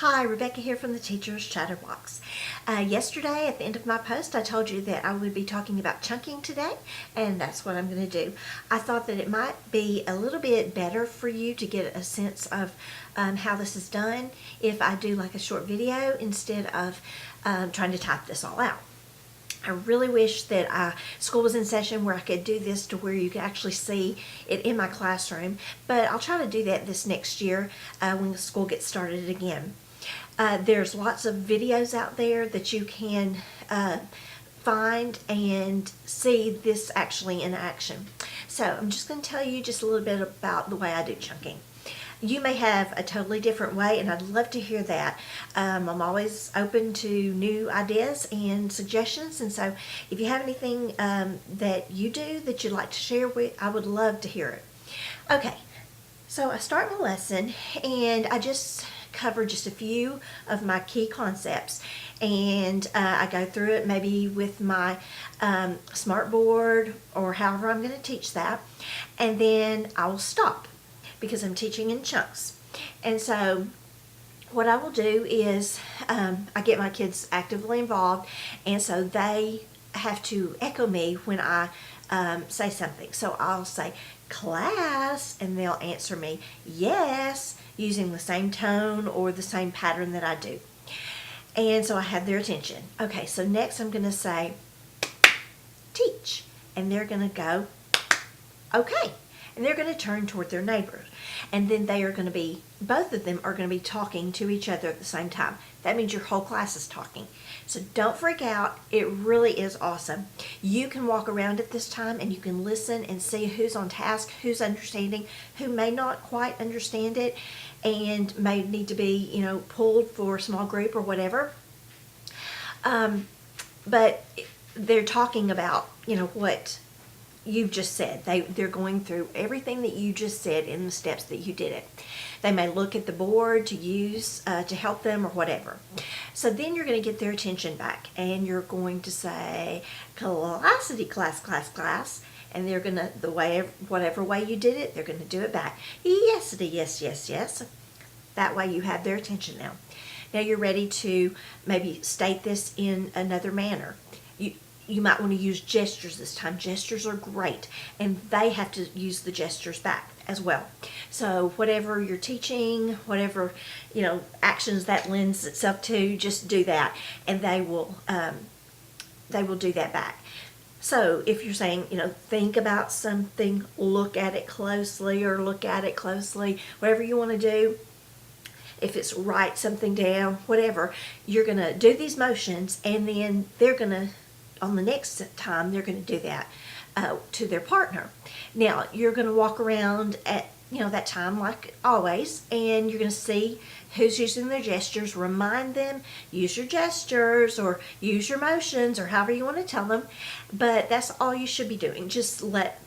Hi, Rebecca here from the Teacher's Chatterbox. Yesterday at the end of my post I told you that I would be talking about chunking today, and that's what I'm going to do. I thought that it might be a little bit better for you to get a sense of how this is done if I do like a short video instead of trying to type this all out. I really wish that school was in session where I could do this to where you could actually see it in my classroom, but I'll try to do that this next year when the school gets started again. There's lots of videos out there that you can find and see this actually in action. So I'm just going to tell you just a little bit about the way I do chunking. You may have a totally different way, and I'd love to hear that. I'm always open to new ideas and suggestions, and so if you have anything that you do that you'd like to share with, I would love to hear it. Okay, so I start my lesson, and I just cover just a few of my key concepts, and I go through it maybe with my smart board or however I'm going to teach that, and then I will stop because I'm teaching in chunks. And so what I will do is I get my kids actively involved, and so they have to echo me when I say something. So I'll say, "Class," and they'll answer me, "Yes," using the same tone or the same pattern that I do. And so I have their attention. Okay, so next I'm going to say, "Teach," and they're going to go, "Okay." And they're going to turn toward their neighbors. And then they are going to be, both of them are going to be talking to each other at the same time. That means your whole class is talking. So don't freak out. It really is awesome. You can walk around at this time and you can listen and see who's on task, who's understanding, who may not quite understand it and may need to be, pulled for a small group or whatever. But they're talking about, what you've just said. They're going through everything that you just said in the steps that you did it. They may look at the board to use to help them or whatever. So then you're going to get their attention back, and you're going to say, "Classity, class, class, class," and they're going to, whatever way you did it, they're going to do it back. "Yesity, yes, yes, yes." That way you have their attention now. Now you're ready to maybe state this in another manner. You might want to use gestures this time. Gestures are great, and they have to use the gestures back as well. So whatever you're teaching, whatever actions that lends itself to, just do that, and they will do that back. So if you're saying, think about something, look at it closely, or look at it closely, whatever you want to do. If it's write something down, whatever, you're going to do these motions, and then they're going to, on the next time, they're going to do that to their partner. Now, you're going to walk around at that time like always, and you're going to see who's using their gestures. Remind them, use your gestures or use your motions or however you want to tell them, but that's all you should be doing. Just let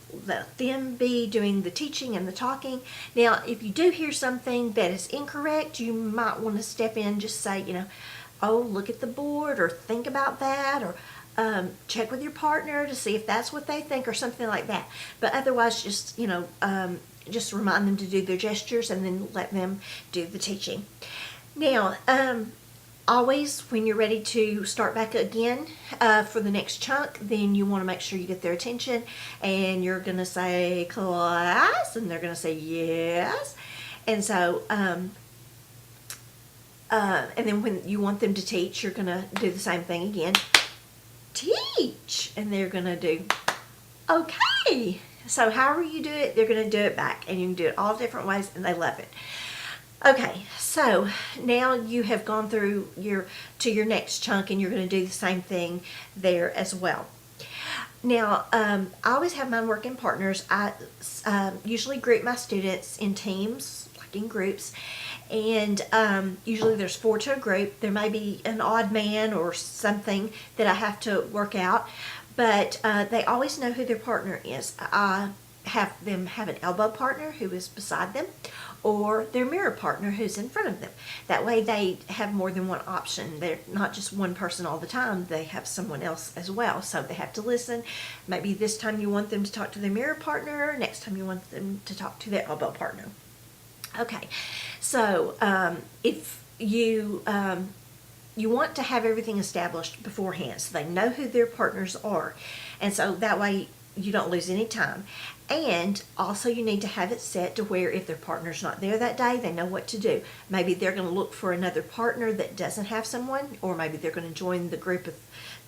them be doing the teaching and the talking. Now, if you do hear something that is incorrect, you might want to step in, just say, "Oh, look at the board," or "Think about that," or check with your partner to see if that's what they think, or something like that. But otherwise, just just remind them to do their gestures, and then let them do the teaching. Now, always when you're ready to start back again for the next chunk, then you want to make sure you get their attention, and you're going to say, "Class," and they're going to say, "Yes." And so and then when you want them to teach, you're going to do the same thing again. "Teach," and they're going to do, "Okay." So however you do it, they're going to do it back, and you can do it all different ways, and they love it. Okay, so now you have gone through to your next chunk, and you're going to do the same thing there as well. Now, I always have mine work in partners. I usually group my students in teams, like in groups, and usually there's 4 to a group. There may be an odd man or something that I have to work out, but they always know who their partner is. I have them have an elbow partner who is beside them, or their mirror partner who's in front of them. That way they have more than one option. They're not just one person all the time. They have someone else as well, so they have to listen. Maybe this time you want them to talk to their mirror partner, next time you want them to talk to their elbow partner. Okay, so if you want to have everything established beforehand so they know who their partners are, and so that way you don't lose any time. And also you need to have it set to where if their partner's not there that day, they know what to do. Maybe they're going to look for another partner that doesn't have someone, or maybe they're going to join the group of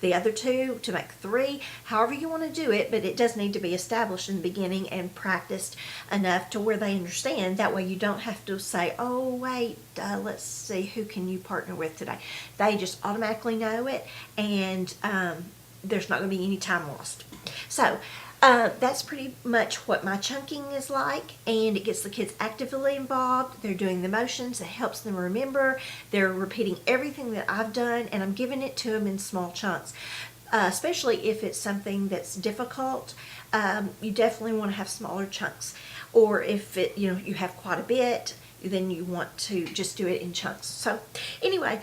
the other two to make three. However you want to do it, but it does need to be established in the beginning and practiced enough to where they understand. That way you don't have to say, oh wait, let's see, who can you partner with today. They just automatically know it, and there's not going to be any time lost. So that's pretty much what my chunking is like, and it gets the kids actively involved. They're doing the motions. It helps them remember. They're repeating everything that I've done, and I'm giving it to them in small chunks. Especially if it's something that's difficult, you definitely want to have smaller chunks. Or if you have quite a bit, then you want to just do it in chunks. So anyway,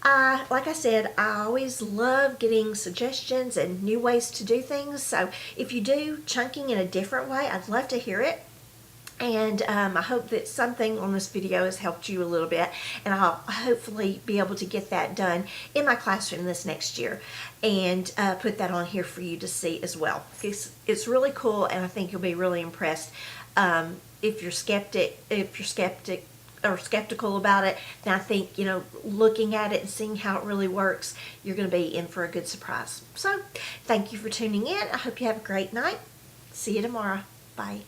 like I said, I always love getting suggestions and new ways to do things. So if you do chunking in a different way, I'd love to hear it. And I hope that something on this video has helped you a little bit, and I'll hopefully be able to get that done in my classroom this next year and put that on here for you to see as well. It's really cool, and I think you'll be really impressed. If you're skeptical about it, then I think, looking at it and seeing how it really works, you're going to be in for a good surprise. So thank you for tuning in. I hope you have a great night. See you tomorrow. Bye.